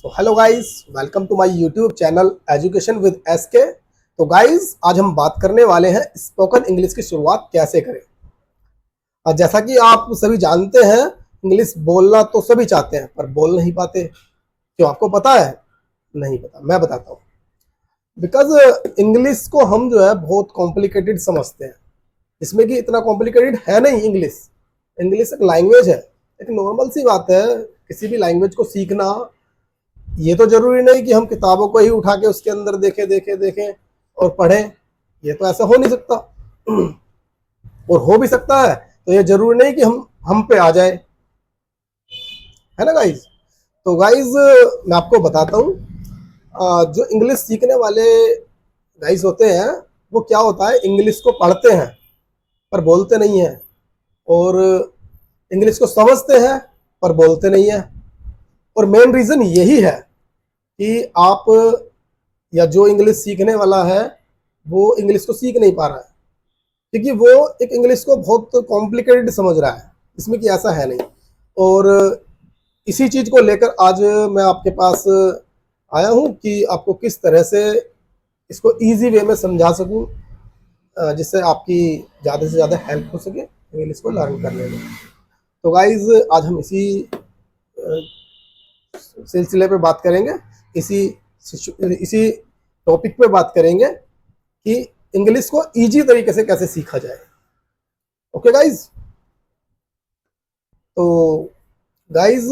तो hello guys, welcome to my YouTube channel education with SK. तो guys, आज हम बात करने वाले हैं स्पोकन इंग्लिश की शुरुआत कैसे करें। और जैसा कि आप सभी जानते हैं, इंग्लिश बोलना तो सभी चाहते हैं पर बोल नहीं पाते। क्यों, आपको पता है? नहीं पता, मैं बताता हूँ। बिकॉज इंग्लिश को हम जो है बहुत कॉम्प्लिकेटेड समझते हैं, इसमें कि इतना कॉम्प्लिकेटेड है नहीं। इंग्लिश इंग्लिश एक लैंग्वेज है, एक नॉर्मल सी बात है। किसी भी लैंग्वेज को सीखना, ये तो जरूरी नहीं कि हम किताबों को ही उठा के उसके अंदर देखें देखें देखें और पढ़ें। ये तो ऐसा हो नहीं सकता। और हो भी सकता है तो ये जरूरी नहीं कि हम पे आ जाए, है ना गाइज। तो गाइज, मैं आपको बताता हूँ, जो इंग्लिश सीखने वाले गाइज होते हैं, वो क्या होता है, इंग्लिश को पढ़ते हैं पर बोलते नहीं हैं, और इंग्लिश को समझते हैं पर बोलते नहीं हैं। और मेन रीजन यही है कि आप या जो इंग्लिश सीखने वाला है वो इंग्लिश को सीख नहीं पा रहा है, क्योंकि वो एक इंग्लिश को बहुत कॉम्प्लिकेटेड समझ रहा है, इसमें कि ऐसा है नहीं। और इसी चीज को लेकर आज मैं आपके पास आया हूँ कि आपको किस तरह से इसको इजी वे में समझा सकूँ, जिससे आपकी ज़्यादा से ज़्यादा हेल्प हो सके इंग्लिश को लर्न करने में। तो गाइज, आज हम इसी सिलसिले पे बात करेंगे, इसी इसी टॉपिक पे बात करेंगे कि इंग्लिश को इजी तरीके से कैसे सीखा जाए। Okay guys. तो गाइज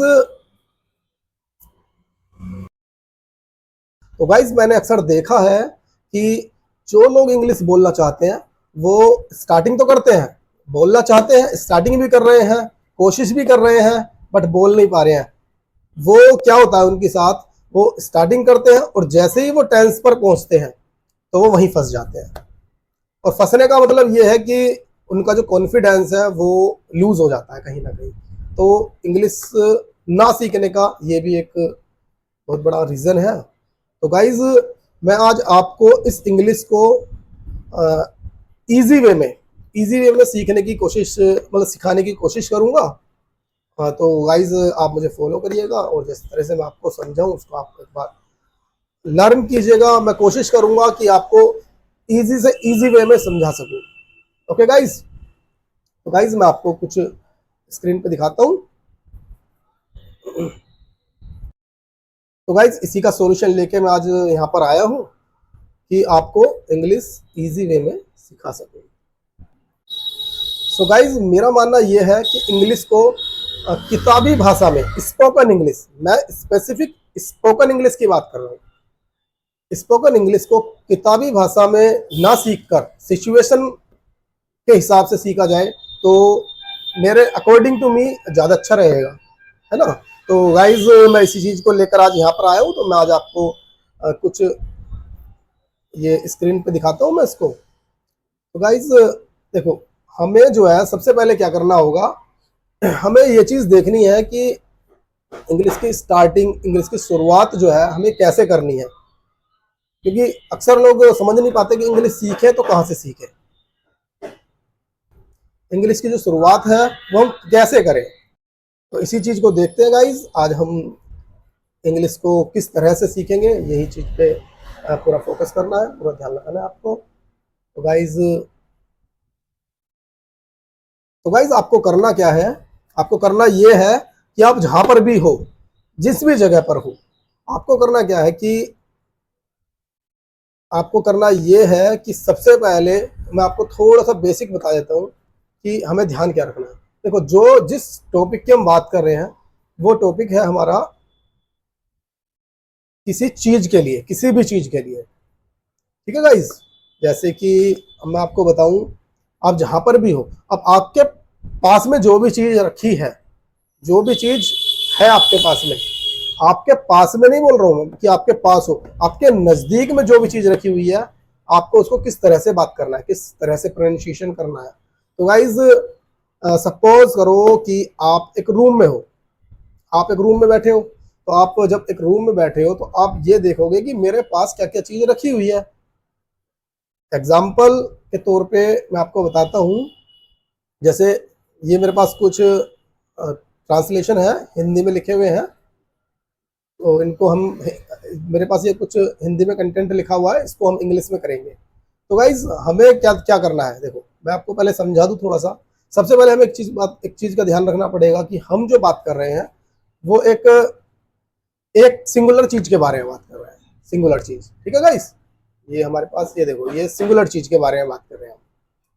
मैंने अक्सर देखा है कि जो लोग इंग्लिश बोलना चाहते हैं वो स्टार्टिंग तो करते हैं, बोलना चाहते हैं, स्टार्टिंग भी कर रहे हैं, कोशिश भी कर रहे हैं, बट बोल नहीं पा रहे हैं। वो क्या होता है उनके साथ, वो स्टार्टिंग करते हैं और जैसे ही वो टेंस पर पहुंचते हैं तो वो वहीं फंस जाते हैं। और फंसने का मतलब ये है कि उनका जो कॉन्फिडेंस है वो लूज हो जाता है कहीं ना कहीं। तो इंग्लिश ना सीखने का ये भी एक बहुत बड़ा रीज़न है। तो गाइज, मैं आज आपको इस इंग्लिश को इजी वे में सीखने की कोशिश, मतलब सिखाने की कोशिश करूँगा। हाँ, तो गाइज आप मुझे फॉलो करिएगा और जिस तरह से मैं आपको समझाऊँ उसको आप एक बार लर्न कीजिएगा। मैं कोशिश करूँगा कि आपको इजी से इजी वे में समझा सकूँ। Okay guys. तो गाइज, मैं आपको कुछ स्क्रीन पे दिखाता हूँ। तो गाइज, इसी का सॉल्यूशन लेके मैं आज यहाँ पर आया हूँ कि आपको इंग्लिश इजी वे में सिखा सकूँ। सो गाइज, मेरा मानना यह है कि इंग्लिश को किताबी भाषा में, स्पोकन इंग्लिश, मैं स्पेसिफिक स्पोकन इंग्लिश की बात कर रहा हूँ, स्पोकन इंग्लिश को किताबी भाषा में ना सीखकर सिचुएशन के हिसाब से सीखा जाए तो मेरे अकॉर्डिंग टू मी ज़्यादा अच्छा रहेगा, है ना। तो गाइज, मैं इसी चीज़ को लेकर आज यहाँ पर आया हूँ। तो मैं आज आपको कुछ ये स्क्रीन पे दिखाता हूँ मैं इसको। तो गाइज देखो, हमें जो है सबसे पहले क्या करना होगा, हमें ये चीज़ देखनी है कि इंग्लिश की स्टार्टिंग, इंग्लिश की शुरुआत जो है हमें कैसे करनी है। क्योंकि अक्सर लोग समझ नहीं पाते कि इंग्लिश सीखें तो कहाँ से सीखें, इंग्लिश की जो शुरुआत है वो हम कैसे करें। तो इसी चीज़ को देखते हैं गाइज, आज हम इंग्लिश को किस तरह से सीखेंगे, यही चीज़ पे पूरा फोकस करना है, पूरा ध्यान रखना है आपको। तो गाइज आपको करना क्या है, आपको करना ये है कि आप जहाँ पर भी हो, जिस भी जगह पर हो, आपको करना क्या है कि आपको करना ये है कि सबसे पहले मैं आपको थोड़ा सा बेसिक बता देता हूँ कि हमें ध्यान क्या रखना है। देखो, जो जिस टॉपिक की हम बात कर रहे हैं वो टॉपिक है हमारा किसी चीज के लिए, किसी भी चीज के लिए, ठीक है गाइज। जैसे कि मैं आपको बताऊं, आप जहां पर भी हो, अब आपके पास में जो भी चीज रखी है, जो भी चीज है आपके पास में, आपके पास में नहीं बोल रहा हूं कि आपके पास हो, आपके नजदीक में जो भी चीज रखी हुई है, आपको उसको किस तरह से बात करना है, किस तरह से प्रोनाउंसिएशन करना है। तो गाइज, सपोज करो कि आप एक रूम में हो, आप एक रूम में बैठे हो, तो आप जब एक रूम में बैठे हो तो आप ये देखोगे कि मेरे पास क्या क्या चीज़ रखी हुई है। एग्जाम्पल के तौर पे मैं आपको बताता हूँ, जैसे ये मेरे पास कुछ ट्रांसलेशन है, हिंदी में लिखे हुए हैं। तो इनको हम, मेरे पास ये कुछ हिंदी में कंटेंट लिखा हुआ है, इसको हम इंग्लिश में करेंगे। तो गाइज हमें क्या क्या करना है, देखो मैं आपको पहले समझा दूं थोड़ा सा। सबसे पहले हमें एक चीज का ध्यान रखना पड़ेगा कि हम जो बात कर रहे हैं वो एक एक सिंगुलर चीज के बारे में बात कर रहे हैं, सिंगुलर चीज, ठीक है गाइस। ये हमारे पास, ये देखो, ये सिंगुलर चीज के बारे में बात कर रहे हैं हम,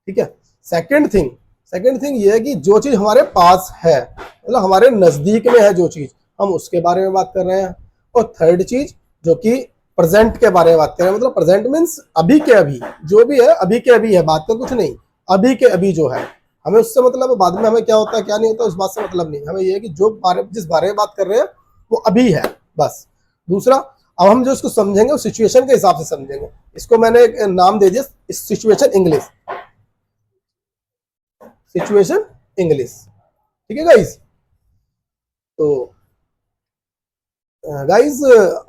ठीक है। सेकंड थिंग ये है कि जो चीज हमारे पास है, मतलब हमारे नजदीक में है जो चीज, हम उसके बारे में बात कर रहे हैं। और थर्ड चीज जो कि प्रेजेंट के बारे में बात कर रहे हैं, मतलब प्रेजेंट मीन्स अभी के अभी, जो भी है अभी के अभी है, बात का कुछ नहीं, अभी के अभी जो है, हमें उससे मतलब है, बाद में हमें क्या होता है क्या नहीं होता उस बात से मतलब नहीं, हमें ये है कि जिस बारे में बात कर रहे हैं वो अभी है, बस। दूसरा, अब हम जो इसको समझेंगे वो सिचुएशन के हिसाब से समझेंगे। इसको मैंने एक नाम दे दिया, सिचुएशन इंग्लिश, सिचुएशन इंग्लिश, ठीक है गाइस। तो गाइस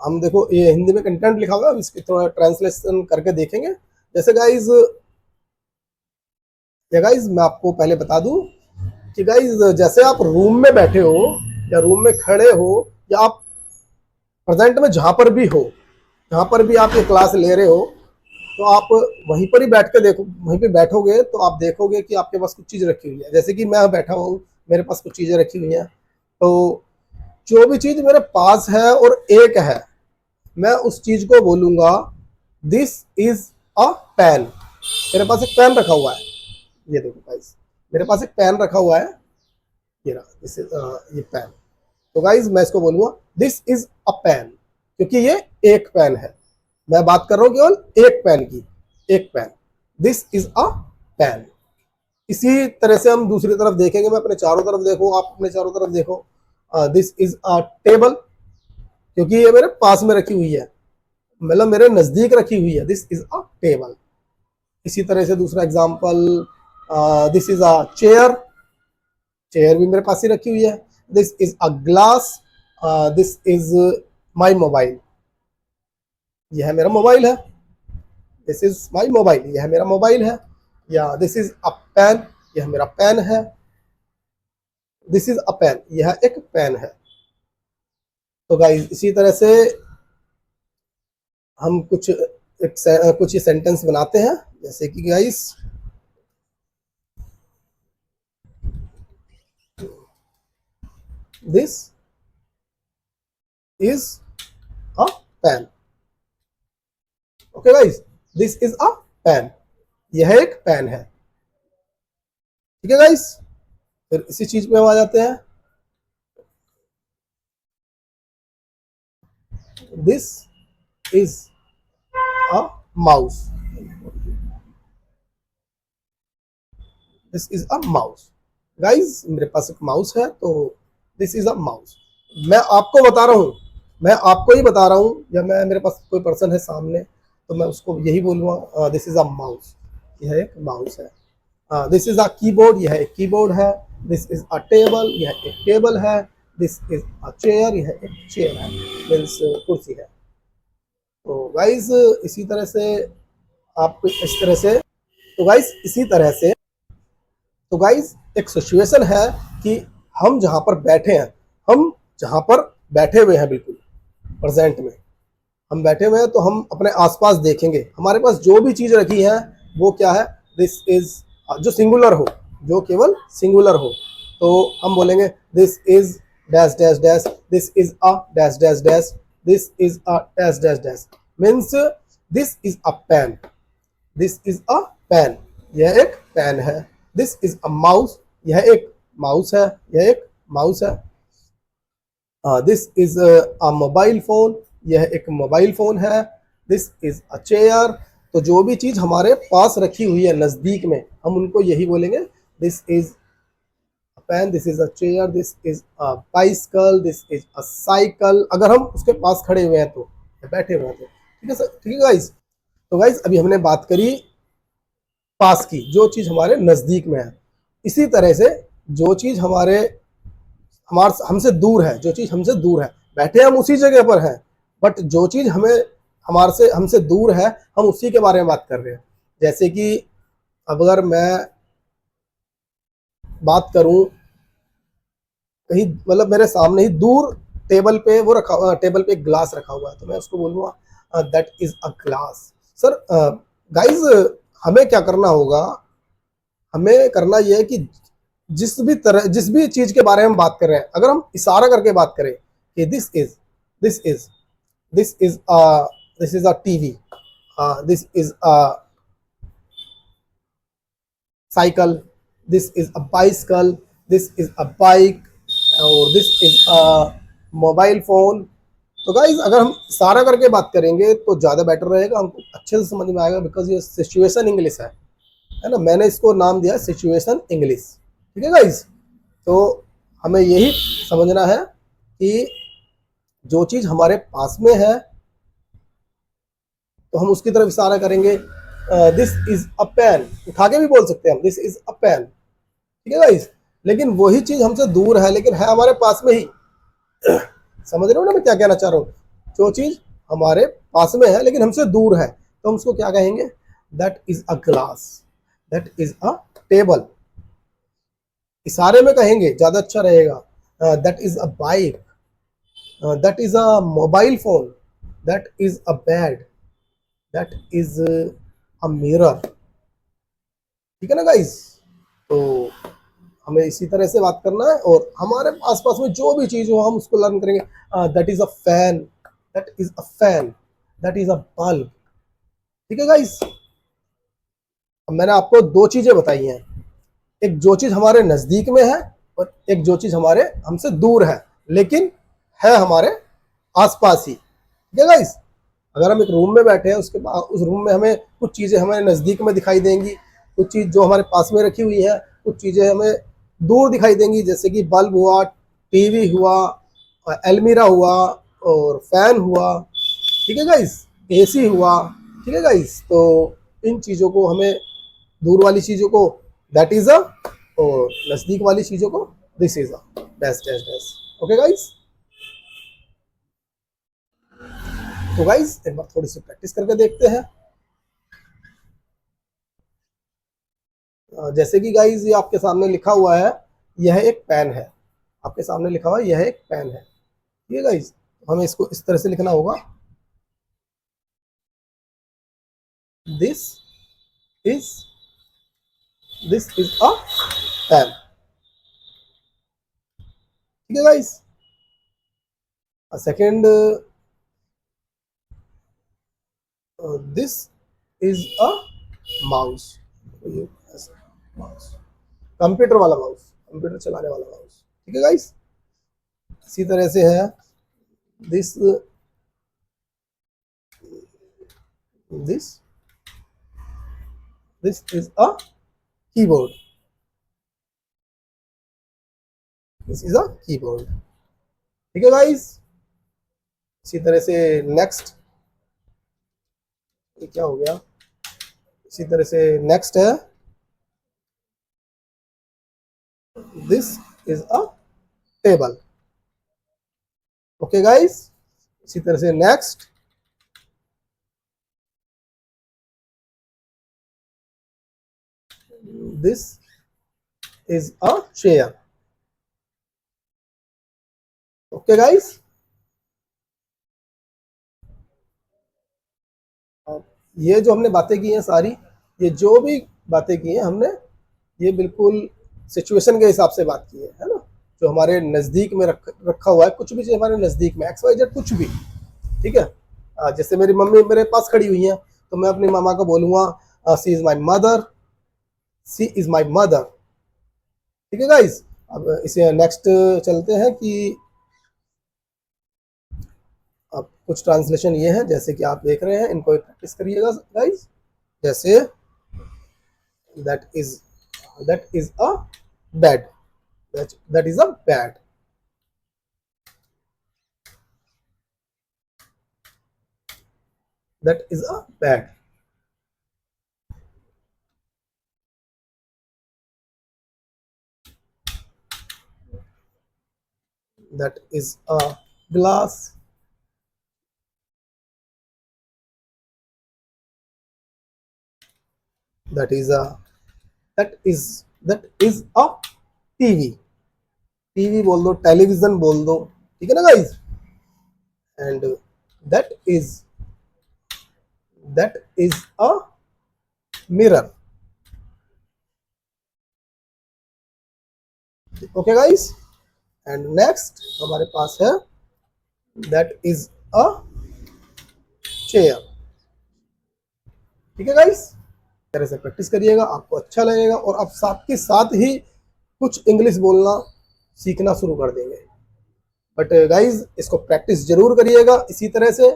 हम देखो ये हिंदी में कंटेंट लिखा हुआ है, इसकी थोड़ा ट्रांसलेशन करके देखेंगे। जैसे गाइस, या गाइस मैं आपको पहले बता दूं कि गाइस जैसे आप रूम में बैठे हो या रूम में खड़े हो, या आप प्रेजेंट में जहां पर भी हो, जहां पर भी आप ये क्लास ले रहे हो, तो आप वहीं पर ही बैठ के देखो, वहीं पे बैठोगे तो आप देखोगे कि आपके पास कुछ चीज़ रखी हुई है। जैसे कि मैं बैठा हूँ, मेरे पास कुछ चीज़ें रखी हुई हैं, तो जो भी चीज़ मेरे पास है और एक है, मैं उस चीज़ को बोलूँगा दिस इज अ पेन। मेरे पास एक पेन रखा हुआ है, ये देखो गाइस, मेरे पास एक पेन रखा हुआ है, ये रहा, ये पेन। तो गाइस मैं इसको बोलूँगा दिस इज अ पेन, क्योंकि ये एक पेन है, मैं बात कर रहा हूँ केवल एक पेन की, एक pen, this is a pen. इसी तरह से हम दूसरी तरफ देखेंगे, मैं अपने चारों तरफ देखो, आप अपने चारों तरफ देखो, दिस इज अ टेबल, क्योंकि ये मेरे पास में रखी हुई है, मतलब मेरे नजदीक रखी हुई है, दिस इज अ टेबल। इसी तरह से दूसरा example, this is a chair, chair भी मेरे पास ही रखी हुई है। This is a glass, this is my mobile, यह मेरा मोबाइल है, दिस इज माई मोबाइल, यह मेरा मोबाइल है। या दिस इज अ पेन, यह मेरा पेन है, दिस इज अ पेन, यह एक पेन है। तो गाइस इसी तरह से हम कुछ सेंटेंस बनाते हैं, जैसे कि guys, this is a pen, okay guys, this is a pen, यह एक पेन है, ठीक है गाइस। फिर इसी चीज पे हम आ जाते हैं, this is a mouse, this is a mouse. Guys मेरे पास एक माउस है, तो दिस इज अ माउस। मैं आपको बता रहा हूँ, मैं आपको ही बता रहा हूँ, या मैं, मेरे पास कोई पर्सन है सामने, तो मैं उसको यही बोलूँगा दिस इज अ माउस, यह एक माउस है। दिस इज अ कीबोर्ड, यह एक कीबोर्ड है। दिस इज अ टेबल, यह एक टेबल है। दिस इज अ चेयर, यह एक चेयर है, मीन्स कुर्सी है। तो गाइस इसी तरह से आप इस तरह से, तो गाइस इसी तरह से, तो गाइस एक सिचुएशन है कि हम जहां पर बैठे हैं, हम जहां पर बैठे हुए हैं, बिल्कुल प्रेजेंट में हम बैठे हुए हैं, तो हम अपने आसपास देखेंगे, हमारे पास जो भी चीज रखी है वो क्या है, दिस इज, जो सिंगुलर हो, जो केवल सिंगुलर हो, तो हम बोलेंगे this is dash dash dash, this is a dash dash dash, this is a dash dash dash, means this is a pen, this is a pen, यह एक पेन है। दिस इज अ माउस, यह एक mouse है, यह एक mouse है। This is a mobile phone, यह एक मोबाइल फोन है। दिस इज अ चेयर, तो जो भी चीज हमारे पास रखी हुई है नजदीक में, हम उनको यही बोलेंगे, this is a pen, this is a chair, this is a bicycle, this is a cycle, अगर हम उसके पास खड़े हुए हैं तो, बैठे हुए हैं तो, ठीक है सर, ठीक है गाइस। तो गाइस अभी हमने बात करी पास की, जो चीज हमारे नजदीक में है। इसी तरह से जो चीज हमारे हमसे दूर है, जो चीज हमसे दूर है, बैठे हम उसी जगह पर हैं, बट जो चीज हमें हमारे से हमसे दूर है, हम उसी के बारे में बात कर रहे हैं। जैसे कि अब अगर मैं बात करूं कहीं, मतलब मेरे सामने ही दूर टेबल पे वो रखा, टेबल पे एक ग्लास रखा हुआ है, तो मैं उसको बोलूँगा that is a glass. Sir guys हमें क्या करना होगा, हमें करना यह है कि जिस भी चीज के बारे में बात कर रहे हैं, अगर हम इशारा करके बात करें कि this is this is this is a TV, this is a cycle, this is a bicycle, this is a bike, और this is a mobile phone. तो गाइज अगर हम इशारा करके बात करेंगे तो ज़्यादा बेटर रहेगा, हमको अच्छे से समझ में आएगा, बिकॉज ये सिचुएशन इंग्लिश है ना। मैंने इसको नाम दिया सिचुएशन इंग्लिश, ठीक है गाइज। तो हमें यही समझना है कि जो चीज़ हमारे पास में है तो हम उसकी तरफ इशारा करेंगे। दिस इज अ पेन, उठा के भी बोल सकते हैं हम, दिस इज अ पेन, ठीक है गाइस। लेकिन वही चीज हमसे दूर है लेकिन है हमारे पास में ही। समझ रहे हो ना मैं क्या कहना चाह रहा हूँ? जो चीज हमारे पास में है लेकिन हमसे दूर है तो हम उसको क्या कहेंगे? That is a glass, that is a table. इशारे में कहेंगे ज्यादा अच्छा रहेगा। That is a bike, that is a mobile phone, that is a bed, that is a mirror, ठीक है ना गाइस। तो हमें इसी तरह से बात करना है और हमारे आसपास में जो भी चीज हो हम उसको लर्न करेंगे। That is a fan, that is a fan, that is a bulb, ठीक है गाइस। मैंने आपको दो चीजें बताई हैं, एक जो चीज हमारे नजदीक में है और एक जो चीज हमारे हमसे दूर है लेकिन है हमारे आसपास ही, ठीक है गाइस। अगर हम एक रूम में बैठे हैं उसके बाद उस रूम में हमें कुछ चीजें हमारे नजदीक में दिखाई देंगी, कुछ चीज जो हमारे पास में रखी हुई है, कुछ चीजें हमें दूर दिखाई देंगी, जैसे कि बल्ब हुआ, टीवी हुआ, अलमीरा हुआ और फैन हुआ, ठीक है गाइस, एसी हुआ, ठीक है गाइस। तो इन चीजों को हमें, दूर वाली चीजों को दैट इज अ, और नजदीक वाली चीजों को this is a, dash dash dash. Okay guys. तो गाइस एक बार थोड़ी सी प्रैक्टिस करके देखते हैं। जैसे कि गाइज ये आपके सामने लिखा हुआ है, यह एक पेन है। आपके सामने लिखा हुआ है यह एक पेन है, ठीक है गाइज। हमें इसको इस तरह से लिखना होगा, this is this is a pen, ठीक है guys. Second, this is a mouse, mouse, computer वाला माउस, कंप्यूटर चलाने वाला माउस, ठीक है गाइज। इसी तरह से है this this this is a keyboard, this is a keyboard, ठीक है गाइज। इसी तरह से नेक्स्ट, ये क्या हो गया, इसी तरह से नेक्स्ट है this is a table, okay guys. इसी तरह से next, this is a chair, okay guys. ये जो हमने बातें की हैं सारी, ये जो भी बातें की हैं हमने, ये बिल्कुल सिचुएशन के हिसाब से बात की है ना। जो हमारे नज़दीक में रखा हुआ है, कुछ भी जो हमारे नज़दीक में, एक्स वाई जेड कुछ भी, ठीक है। जैसे मेरी मम्मी मेरे पास खड़ी हुई है तो मैं अपनी मामा को बोलूँगा she is my mother, she is my mother, ठीक है गाइस। अब इसे नेक्स्ट चलते हैं कि अब कुछ ट्रांसलेशन ये है जैसे कि आप देख रहे हैं, इनको प्रैक्टिस करिएगा गाइस। जैसे that is a bed, that is a bed, that is a bed, that is a glass, that is a that is a TV, TV बोल दो, टेलीविजन बोल दो, ठीक है ना guys. And that is a mirror. Okay guys. And next हमारे पास है that is a chair. ठीक है गाइस, तरह से प्रैक्टिस करिएगा, आपको अच्छा लगेगा और आप साथ के साथ ही कुछ इंग्लिश बोलना सीखना शुरू कर देंगे। बट गाइस इसको प्रैक्टिस जरूर करिएगा इसी तरह से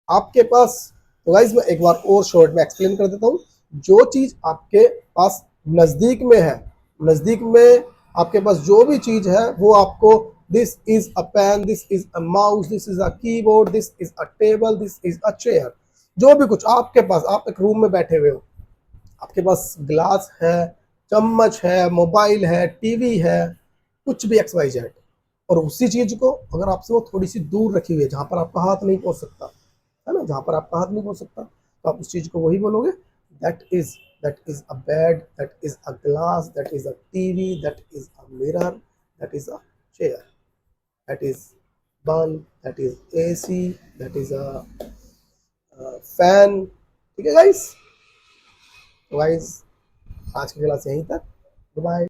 आपके पास। तो गाइस मैं एक बार और शॉर्ट में एक्सप्लेन कर देता हूँ। जो चीज आपके पास नजदीक में है, नजदीक में आपके पास जो भी चीज है वो आपको, this is a pen, this is a mouse, this is a keyboard, this is a table, this is a chair, जो भी कुछ आपके पास, आप एक रूम में बैठे हुए हो, आपके पास ग्लास है, चम्मच है, मोबाइल है, टीवी है, कुछ भी एक्स वाई जेड, और उसी चीज को अगर आपसे वो थोड़ी सी दूर रखी हुई है जहां पर आपका हाथ नहीं पहुंच सकता है ना, जहां पर आपका हाथ नहीं पहुंच सकता, तो आप उस चीज को वही बोलोगे, that is that is a bed, that is a glass, that is a TV, that is a mirror, that is a chair, that is bulb, that is AC, that is a fan. ठीक है guys. तो guys आज की class यहीं तक। Bye.